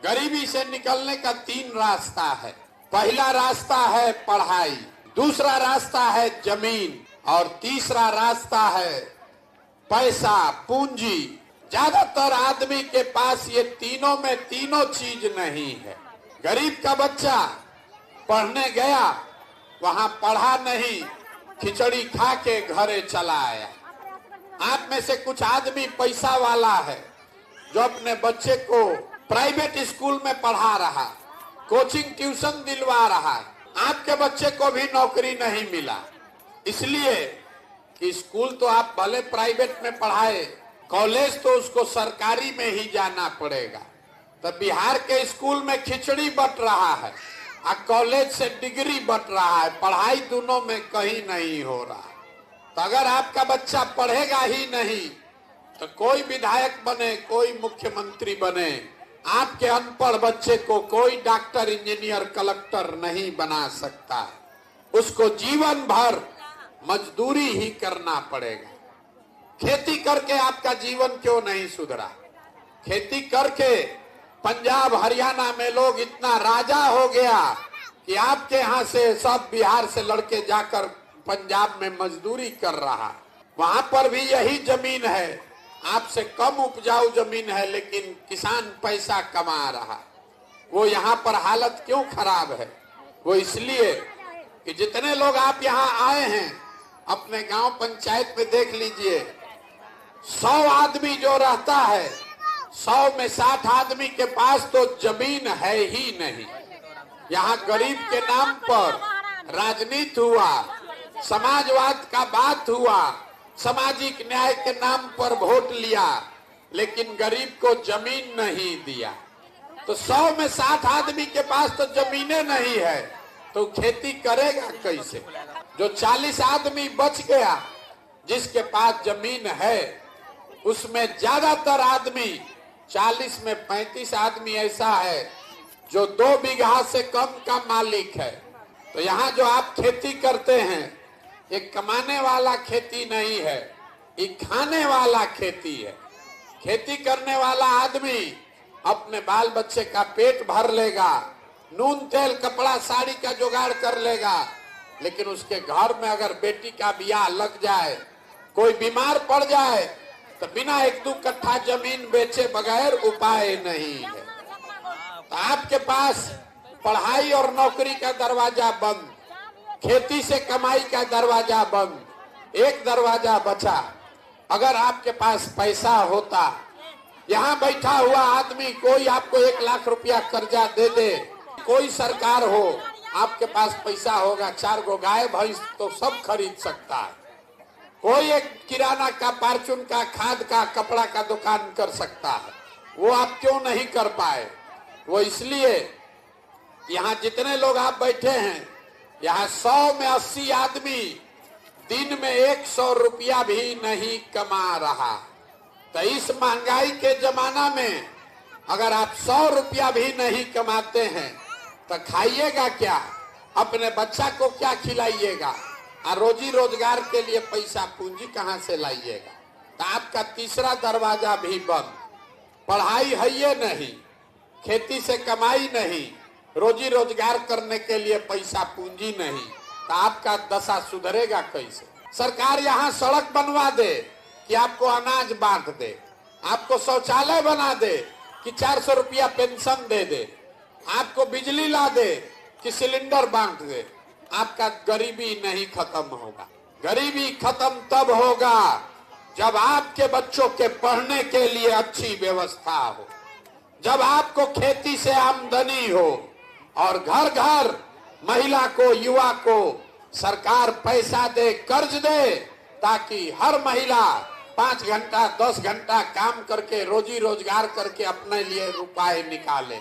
गरीबी से निकलने का 3 रास्ता है। पहला रास्ता है पढ़ाई, दूसरा रास्ता है जमीन और तीसरा रास्ता है पैसा, पूंजी। ज्यादातर आदमी के पास ये तीनों में तीनों चीज नहीं है। गरीब का बच्चा पढ़ने गया, वहां पढ़ा नहीं, खिचड़ी खा के घरे चला आया। आप में से कुछ आदमी पैसा वाला है जो अपने बच्चे को प्राइवेट स्कूल में पढ़ा रहा, कोचिंग ट्यूशन दिलवा रहा है। आपके बच्चे को भी नौकरी नहीं मिला, इसलिए कि स्कूल तो आप भले प्राइवेट में पढ़ाए, कॉलेज तो उसको सरकारी में ही जाना पड़ेगा। तो बिहार के स्कूल में खिचड़ी बट रहा है और कॉलेज से डिग्री बट रहा है, पढ़ाई दोनों में कहीं नहीं हो रहा। तो अगर आपका बच्चा पढ़ेगा ही नहीं तो कोई विधायक बने, कोई मुख्यमंत्री बने, आपके अनपढ़ बच्चे को कोई डॉक्टर, इंजीनियर, कलेक्टर नहीं बना सकता है। उसको जीवन भर मजदूरी ही करना पड़ेगा। खेती करके आपका जीवन क्यों नहीं सुधरा? खेती करके पंजाब हरियाणा में लोग इतना राजा हो गया कि आपके यहाँ से सब बिहार से लड़के जाकर पंजाब में मजदूरी कर रहा। वहां पर भी यही जमीन है, आपसे कम उपजाऊ जमीन है, लेकिन किसान पैसा कमा रहा। वो यहाँ पर हालत क्यों खराब है? वो इसलिए कि जितने लोग आप यहाँ आए हैं, अपने गांव पंचायत में देख लीजिए, 100 आदमी जो रहता है, 100 में 60 आदमी के पास तो जमीन है ही नहीं। यहाँ गरीब के नाम पर राजनीति हुआ, समाजवाद का बात हुआ, सामाजिक न्याय के नाम पर वोट लिया, लेकिन गरीब को जमीन नहीं दिया। तो 100 में 60 आदमी के पास तो जमीनें नहीं है, तो खेती करेगा कैसे? जो 40 आदमी बच गया जिसके पास जमीन है, उसमें ज्यादातर आदमी, 40 में 35 आदमी ऐसा है जो 2 बीघा से कम का मालिक है। तो यहाँ जो आप खेती करते हैं, ये कमाने वाला खेती नहीं है, ये खाने वाला खेती है। खेती करने वाला आदमी अपने बाल बच्चे का पेट भर लेगा, नून तेल कपड़ा साड़ी का जुगाड़ कर लेगा, लेकिन उसके घर में अगर बेटी का ब्याह लग जाए, कोई बीमार पड़ जाए, तो बिना 1-2 कट्ठा जमीन बेचे बगैर उपाय नहीं है। तो आपके पास पढ़ाई और नौकरी का दरवाजा बंद, खेती से कमाई का दरवाजा बंद, एक दरवाजा बचा। अगर आपके पास पैसा होता, यहाँ बैठा हुआ आदमी कोई आपको 1 लाख रुपया कर्जा दे दे, कोई सरकार हो, आपके पास पैसा होगा, 4 गो गाय भैंस तो सब खरीद सकता है। कोई एक किराना का, फार्चून का, खाद का, कपड़ा का दुकान कर सकता है। वो आप क्यों नहीं कर पाए? वो इसलिए यहाँ जितने लोग आप बैठे हैं, यहाँ 100 में 80 आदमी दिन में 100 रुपया भी नहीं कमा रहा। तो इस महंगाई के जमाना में अगर आप 100 रुपया भी नहीं कमाते हैं तो खाइएगा क्या? अपने बच्चा को क्या खिलाइएगा? और रोजी रोजगार के लिए पैसा पूंजी कहाँ से लाइएगा? तो आपका तीसरा दरवाजा भी बंद। पढ़ाई है ये नहीं, खेती से कमाई नहीं, रोजी रोजगार करने के लिए पैसा पूंजी नहीं, तो आपका दशा सुधरेगा कैसे? सरकार यहाँ सड़क बनवा दे कि आपको अनाज बांट दे, आपको शौचालय बना दे कि 400 रुपया पेंशन दे दे, आपको बिजली ला दे कि सिलेंडर बांट दे, आपका गरीबी नहीं खत्म होगा। गरीबी खत्म तब होगा जब आपके बच्चों के पढ़ने के लिए अच्छी व्यवस्था हो, जब आपको खेती से आमदनी हो और घर घर महिला को, युवा को सरकार पैसा दे, कर्ज दे, ताकि हर महिला 5 घंटा 10 घंटा काम करके रोजी रोजगार करके अपने लिए रुपए निकाले।